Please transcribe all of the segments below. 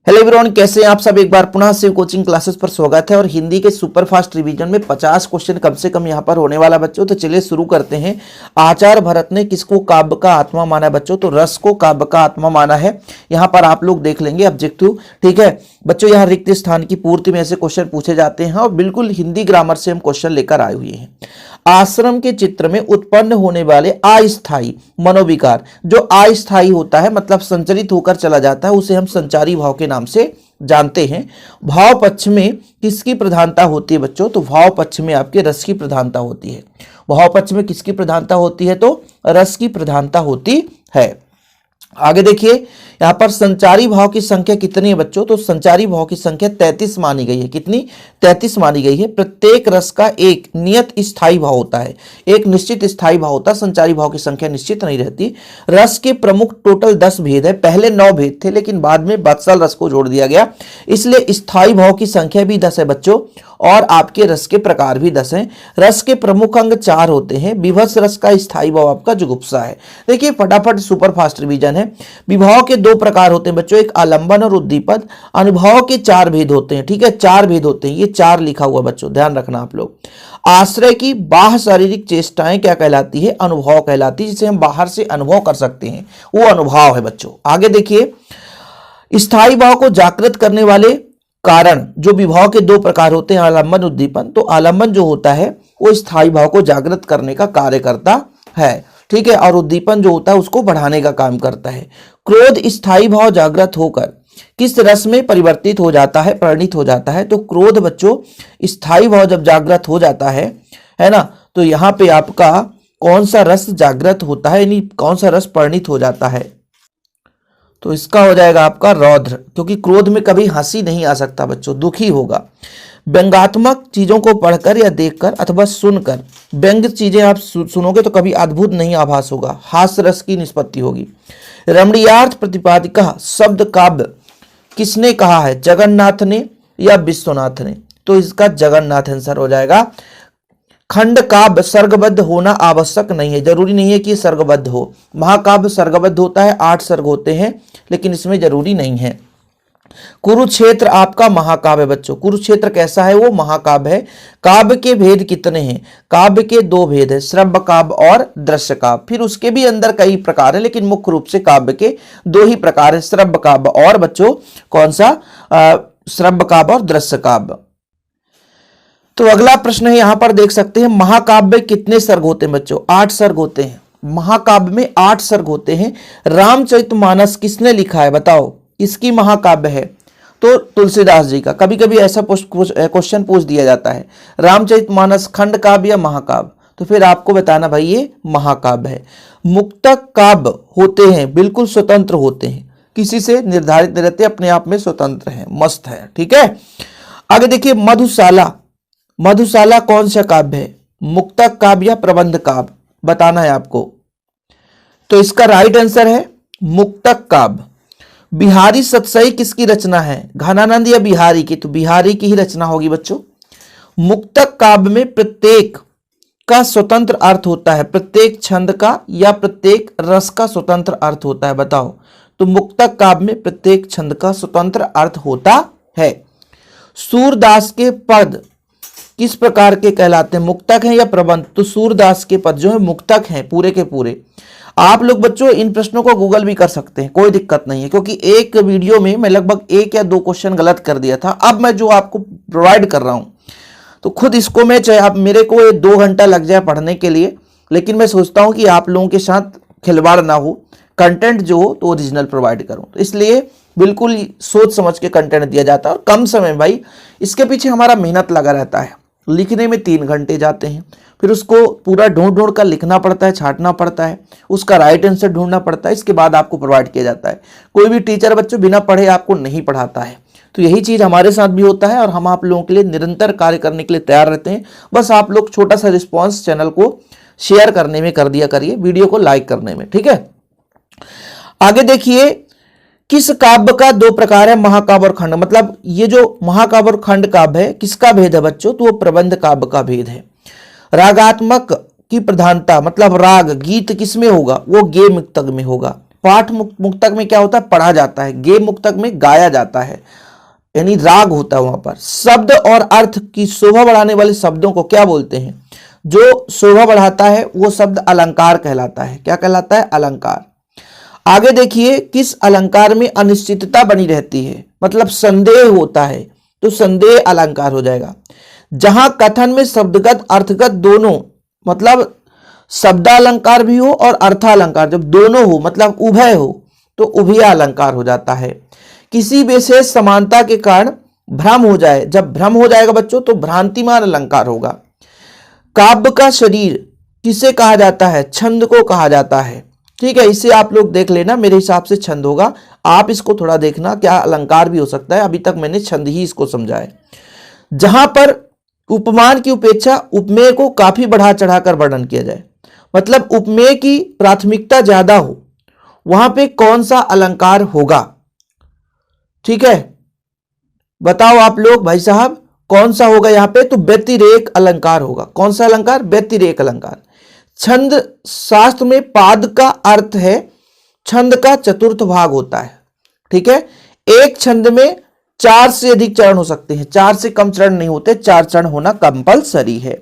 Hello everyone, कैसे हैं आप सब। एक बार पुनः शिव कोचिंग क्लासेस पर स्वागत है। और हिंदी के सुपर फास्ट रिवीजन में 50 क्वेश्चन कम से कम यहाँ पर होने वाला बच्चों। तो चलिए शुरू करते हैं। आचार्य भरत ने किसको काव्य का आत्मा माना बच्चों? तो रस को काव्य का आत्मा माना है। यहाँ पर आप लोग देख लेंगे ऑब्जेक्टिव, ठीक है बच्चों। यहाँ रिक्त स्थान की पूर्ति में ऐसे क्वेश्चन पूछे जाते हैं और बिल्कुल हिंदी ग्रामर से हम क्वेश्चन लेकर आए हुए हैं। आश्रम के चित्र में उत्पन्न होने वाले अस्थायी मनोविकार, जो अस्थायी होता है मतलब संचरित होकर चला जाता है, उसे हम संचारी भाव के नाम से जानते हैं। भाव पक्ष में किसकी प्रधानता होती है बच्चों? तो भाव पक्ष में आपके रस की प्रधानता होती है। भाव पक्ष में किसकी प्रधानता होती है? तो रस की प्रधानता होती है। आगे देखिए, यहां पर संचारी भाव की संख्या कितनी है बच्चों? तो संचारी भाव की संख्या 33 मानी गई है। कितनी? 33 मानी गई है। प्रत्येक रस का एक नियत स्थायी भाव होता है, एक निश्चित स्थायी भाव होता है। संचारी भाव की संख्या निश्चित नहीं रहती। रस के प्रमुख टोटल 10 भेद है। पहले 9 भेद थे लेकिन बाद में वत्सल रस को जोड़ दिया गया, इसलिए स्थायी भाव की संख्या भी 10 है बच्चों। और आपके रस के प्रकार भी 10 हैं। रस के प्रमुख अंग 4 होते हैं। विभत्स रस का स्थायी भाव आपका जुगुप्सा है। देखिए फटाफट सुपर फास्ट रिवीजन है। विभाव के 2 प्रकार होते हैं बच्चों, एक आलंबन और उद्दीपन। अनुभव के 4 भेद होते हैं, ठीक है 4 भेद होते हैं। ये 4 लिखा हुआ बच्चों, ध्यान रखना आप लोग। आश्रय की बाह्य शारीरिक चेष्टाएं क्या कहलाती है? अनुभव कहलाती है, जिसे हम बाहर से अनुभव कर सकते हैं, वो अनुभव है बच्चों। आगे देखिए, स्थायी भाव को जागृत करने वाले कारण, जो विभाव के 2 प्रकार होते हैं, आलंबन उद्दीपन। तो आलंबन जो होता है वो स्थायी भाव को जागृत करने का कार्य करता है, ठीक है, और उद्दीपन जो होता है उसको बढ़ाने का काम करता है। क्रोध स्थायी भाव जागृत होकर किस रस में परिवर्तित हो जाता है, परिणित हो जाता है? तो क्रोध बच्चों स्थायी भाव जब जागृत हो जाता है ना, तो यहाँ पे आपका कौन सा रस जागृत होता है, यानी कौन सा रस परिणित हो जाता है? तो इसका हो जाएगा आपका रौद्र, क्योंकि क्रोध में कभी हंसी नहीं आ सकता बच्चों, दुखी होगा। व्यंग्यात्मक चीजों को पढ़कर या देखकर अथवा सुनकर, व्यंग्य चीजें आप सुनोगे तो कभी अद्भुत नहीं आभास होगा, हास्य रस की निष्पत्ति होगी। रमणीयार्थ प्रतिपादिका शब्द काव्य किसने कहा है? जगन्नाथ ने या विश्वनाथ ने? तो इसका जगन्नाथ आंसर हो जाएगा। खंड काव्य सर्गबद्ध होना आवश्यक नहीं है, जरूरी नहीं है कि सर्गबद्ध हो। महाकाव्य सर्गबद्ध होता है, 8 सर्ग होते हैं, लेकिन इसमें जरूरी नहीं है। कुरुक्षेत्र आपका महाकाव्य बच्चों। कुरुक्षेत्र कैसा है? वो महाकाव्य है। काव्य के भेद कितने हैं? काव्य के 2 भेद है, श्रव्य काव्य और दृश्य काव्य। फिर उसके भी अंदर कई प्रकार है, लेकिन मुख्य रूप से काव्य के 2 ही प्रकार है, श्रव्य काव्य और बच्चों कौन सा? श्रव्य काव्य और दृश्य काव्य। तो अगला प्रश्न है, यहां पर देख सकते हैं, महाकाव्य कितने सर्ग होते हैं बच्चों? 8 सर्ग होते हैं। महाकाव्य में 8 सर्ग होते हैं। रामचरितमानस किसने लिखा है बताओ? इसकी महाकाव्य है तो तुलसीदास जी का। कभी कभी ऐसा क्वेश्चन पूछ दिया जाता है, रामचरितमानस खंड काव्य या महाकाव्य? तो फिर आपको बताना भाई ये महाकाव्य है। मुक्तक काव्य होते हैं, बिल्कुल स्वतंत्र होते हैं, किसी से निर्धारित नहीं रहते, अपने आप में स्वतंत्र है, मस्त है, ठीक है। आगे देखिए, मधुशाला। मधुशाला कौन सा काव्य है? मुक्तक काव्य या प्रबंध काव्य? बताना है आपको। तो इसका राइट आंसर है मुक्तक काव्य। बिहारी सतसई किसकी रचना है? घनानंद या बिहारी की? तो बिहारी की ही रचना होगी बच्चों। मुक्तक काव्य में प्रत्येक का स्वतंत्र अर्थ होता है, प्रत्येक छंद का या प्रत्येक रस का स्वतंत्र अर्थ होता है, बताओ। तो मुक्तक काव्य में प्रत्येक छंद का स्वतंत्र अर्थ होता है। सूरदास के पद किस प्रकार के कहलाते हैं? मुक्तक हैं या प्रबंध? तो सूरदास के पद जो है मुक्तक हैं पूरे के पूरे। आप लोग बच्चों इन प्रश्नों को गूगल भी कर सकते हैं, कोई दिक्कत नहीं है, क्योंकि एक वीडियो में मैं लगभग 1 या 2 क्वेश्चन गलत कर दिया था। अब मैं जो आपको प्रोवाइड कर रहा हूं, तो खुद इसको मैं, चाहे आप मेरे को 2 घंटा लग जाए पढ़ने के लिए, लेकिन मैं सोचता हूं कि आप लोगों के साथ खिलवाड़ ना हो, कंटेंट जो हो तो ओरिजिनल प्रोवाइड करूं। तो इसलिए बिल्कुल सोच समझ के कंटेंट दिया जाता है और कम समय भाई। इसके पीछे हमारा मेहनत लगा रहता है। लिखने में 3 घंटे जाते हैं, फिर उसको पूरा ढूंढ कर लिखना पड़ता है, छांटना पड़ता है, उसका राइट आंसर ढूंढना पड़ता है, इसके बाद आपको प्रोवाइड किया जाता है। कोई भी टीचर बच्चों बिना पढ़े आपको नहीं पढ़ाता है। तो यही चीज़ हमारे साथ भी होता है और हम आप लोगों के लिए निरंतर कार्य करने के लिए तैयार रहते हैं। बस आप लोग छोटा सा रिस्पॉन्स चैनल को शेयर करने में कर दिया करिए, वीडियो को लाइक करने में, ठीक है। आगे देखिए, किस काव्य का 2 प्रकार है? महाकाव्य और खंड। मतलब ये जो महाकाव्य और खंड काव्य है किसका भेद है बच्चों? तो वो प्रबंध काव्य का भेद है। रागात्मक की प्रधानता, मतलब राग गीत किसमें होगा? वो गे मुक्तक में होगा। पाठ मुक्तक में क्या होता है, पढ़ा जाता है। गे मुक्तक में गाया जाता है, यानी राग होता है वहां पर। शब्द और अर्थ की शोभा बढ़ाने वाले शब्दों को क्या बोलते हैं? जो शोभा बढ़ाता है वो शब्द अलंकार कहलाता है। क्या कहलाता है? अलंकार। आगे देखिए, किस अलंकार में अनिश्चितता बनी रहती है, मतलब संदेह होता है, तो संदेह अलंकार हो जाएगा। जहां कथन में शब्दगत अर्थगत दोनों, मतलब शब्दालंकार भी हो और अर्थालंकार, जब दोनों हो मतलब उभय हो, तो उभय अलंकार हो जाता है। किसी विशेष समानता के कारण भ्रम हो जाए, जब भ्रम हो जाएगा बच्चों तो भ्रांतिमान अलंकार होगा। काव्य का शरीर किसे कहा जाता है? छंद को कहा जाता है। ठीक है, इसे आप लोग देख लेना, मेरे हिसाब से छंद होगा। आप इसको थोड़ा देखना, क्या अलंकार भी हो सकता है। अभी तक मैंने छंद ही इसको समझा है। जहां पर उपमान की उपेक्षा उपमेय को काफी बढ़ा चढ़ाकर वर्णन किया जाए, मतलब उपमेय की प्राथमिकता ज्यादा हो, वहां पे कौन सा अलंकार होगा? ठीक है, बताओ आप लोग भाई साहब, कौन सा होगा यहां पे? तो व्यतिरेक अलंकार होगा। कौन सा अलंकार? व्यतिरेक अलंकार। छंद शास्त्र में पाद का अर्थ है छंद का चतुर्थ भाग होता है। ठीक है, एक छंद में 4 से अधिक चरण हो सकते हैं, 4 से कम चरण नहीं होते, 4 चरण होना कंपलसरी है।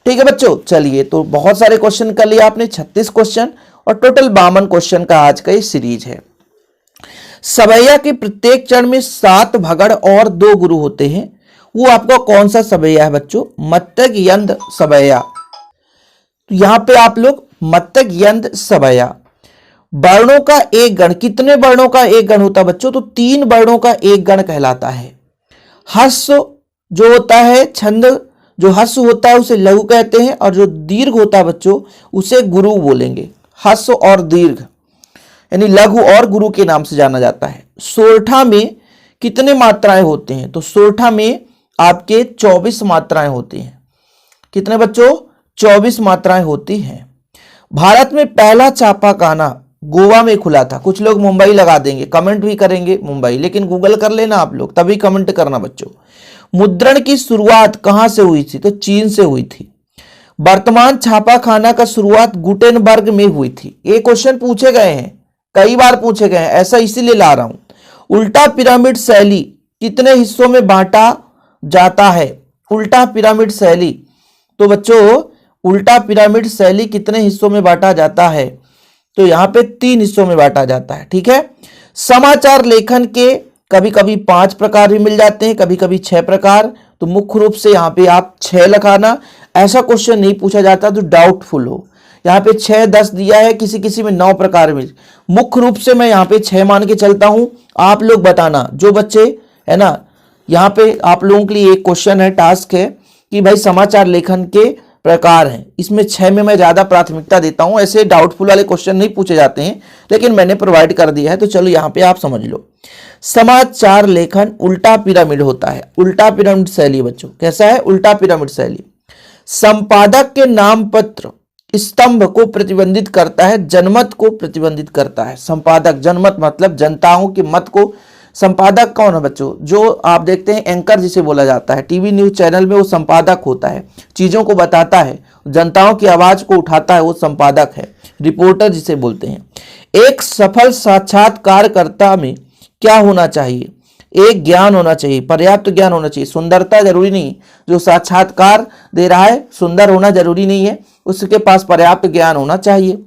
ठीक है बच्चों, चलिए, तो बहुत सारे क्वेश्चन कर लिए आपने, 36 क्वेश्चन, और टोटल 52 क्वेश्चन का आज का ये सीरीज है। सवैया के प्रत्येक चरण में 7 भगड़ और 2 गुरु होते हैं। वो आपका कौन सा सवैया है बच्चों? मत्तक यंद सवैया। तो यहां पे आप लोग मत्तक यंद सवैया। वर्णों का एक गण, कितने वर्णों का एक गण होता है बच्चों? तो 3 वर्णों का एक गण कहलाता है। हस्व जो होता है, छंद जो हस्व होता है उसे लघु कहते हैं, और जो दीर्घ होता है बच्चों उसे गुरु बोलेंगे। हस्व और दीर्घ यानी लघु और गुरु के नाम से जाना जाता है। सोरठा में कितने मात्राएं होते हैं? तो सोरठा में आपके 24 मात्राएं होती हैं। कितने बच्चों? 24 मात्राएं होती हैं। भारत में पहला छापाखाना गोवा में खुला था। कुछ लोग मुंबई लगा देंगे, कमेंट भी करेंगे मुंबई, लेकिन गूगल कर लेना आप लोग, तभी कमेंट करना बच्चों। मुद्रण की शुरुआत कहां से हुई थी? तो चीन से हुई थी। वर्तमान छापाखाना का शुरुआत गुटेनबर्ग में हुई थी। ये क्वेश्चन पूछे गए हैं, कई बार पूछे गए हैं, ऐसा इसीलिए ला रहा हूं। उल्टा पिरामिड शैली कितने हिस्सों में बांटा जाता है? उल्टा पिरामिड शैली, तो बच्चों उल्टा पिरामिड शैली कितने हिस्सों में बांटा जाता है? तो यहां पे 3 हिस्सों में बांटा जाता है। ठीक है, समाचार लेखन के कभी कभी 5 प्रकार भी मिल जाते हैं, कभी कभी 6 प्रकार। तो मुख्य रूप से यहां पे आप 6 लगाना। ऐसा क्वेश्चन नहीं पूछा जाता तो डाउटफुल हो। यहाँ पे 6 10 दिया है, किसी किसी में 9 प्रकार में। मुख्य रूप से मैं यहाँ पे 6 मान के चलता हूं। आप लोग बताना, जो बच्चे है ना, यहाँ पे आप लोगों के लिए एक क्वेश्चन है, टास्क है कि भाई समाचार लेखन के प्रकार हैं, इसमें 6 में मैं ज्यादा प्राथमिकता देता हूं। ऐसे डाउटफुल वाले क्वेश्चन नहीं पूछे जाते हैं, लेकिन मैंने प्रोवाइड कर दिया है, तो चलो यहाँ पे आप समझ लो। समाचार लेखन उल्टा पिरामिड होता है। उल्टा पिरामिड शैली बच्चों कैसा है? उल्टा पिरामिड शैली। संपादक के नाम पत्र स्तंभ को प्रतिबंधित करता है, जनमत को प्रतिबंधित करता है। संपादक, जनमत मतलब जनताओं के मत को। संपादक कौन है बच्चों? जो आप देखते हैं एंकर जिसे बोला जाता है, टीवी न्यूज चैनल में वो संपादक होता है, चीजों को बताता है, जनताओं की आवाज को उठाता है, वो संपादक है। रिपोर्टर जिसे बोलते हैं। एक सफल साक्षात्कारकर्ता में क्या होना चाहिए? एक ज्ञान होना चाहिए, पर्याप्त ज्ञान होना चाहिए। सुंदरता जरूरी नहीं, जो साक्षात्कार दे रहा है सुंदर होना जरूरी नहीं है, उसके पास पर्याप्त ज्ञान होना चाहिए।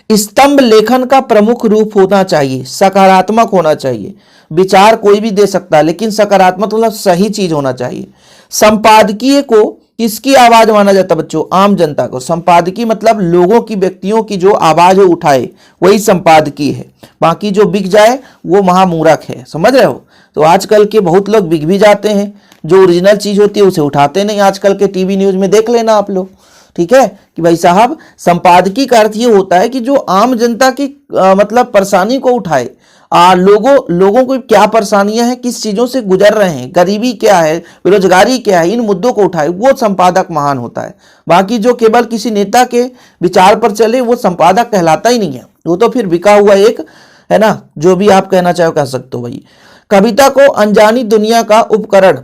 स्तंभ लेखन का प्रमुख रूप होना चाहिए, सकारात्मक होना चाहिए। विचार कोई भी दे सकता है, लेकिन सकारात्मक मतलब सही चीज होना चाहिए। संपादकीय को किसकी आवाज माना जाता है बच्चों? आम जनता को। संपादकीय मतलब लोगों की, व्यक्तियों की जो आवाज है उठाए, वही संपादकीय है। बाकी जो बिक जाए वो महामूर्ख है, समझ रहे हो? तो आजकल के बहुत लोग बिक भी जाते हैं, जो ओरिजिनल चीज होती है उसे उठाते नहीं। आजकल के टीवी न्यूज में देख लेना आप लोग। ठीक है, कि भाई साहब संपादकीय का अर्थ ये होता है कि जो आम जनता की मतलब परेशानी को उठाए, लोगों को क्या परेशानियां हैं, किस चीजों से गुजर रहे हैं, गरीबी क्या है, बेरोजगारी क्या है, इन मुद्दों को उठाए, वो संपादक महान होता है। बाकी जो केवल किसी नेता के विचार पर चले वो संपादक कहलाता ही नहीं है, वो तो फिर बिका हुआ एक है ना, जो भी आप कहना चाहो कह सकते हो भाई। कविता को अनजानी दुनिया का उपकरण,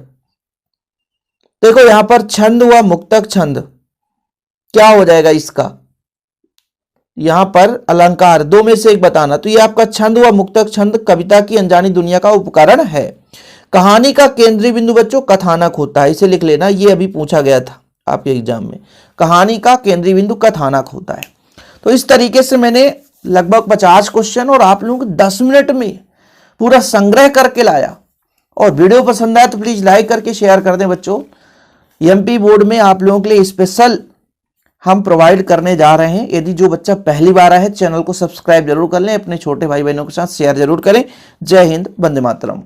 देखो यहां पर छंद हुआ, मुक्तक छंद, क्या हो जाएगा इसका? यहाँ पर अलंकार, दो में से एक बताना। तो ये आपका छंद व मुक्तक छंद कविता की अनजानी दुनिया का उपकरण है। कहानी का केंद्रीय बिंदु बच्चों कथानक होता है, इसे लिख लेना, ये अभी पूछा गया था आपके एग्जाम में। कहानी का केंद्रीय बिंदु कथानक होता है। तो इस तरीके से मैंने लगभग 50 क्वेश्चन और आप लोगों को 10 मिनट में पूरा संग्रह करके लाया। और वीडियो पसंद आया तो प्लीज लाइक करके शेयर कर दें बच्चों। एमपी बोर्ड में आप लोगों के लिए स्पेशल हम प्रोवाइड करने जा रहे हैं। यदि जो बच्चा पहली बार आया है चैनल को सब्सक्राइब जरूर कर लें, अपने छोटे भाई बहनों के साथ शेयर जरूर करें। जय हिंद, वंदे मातरम।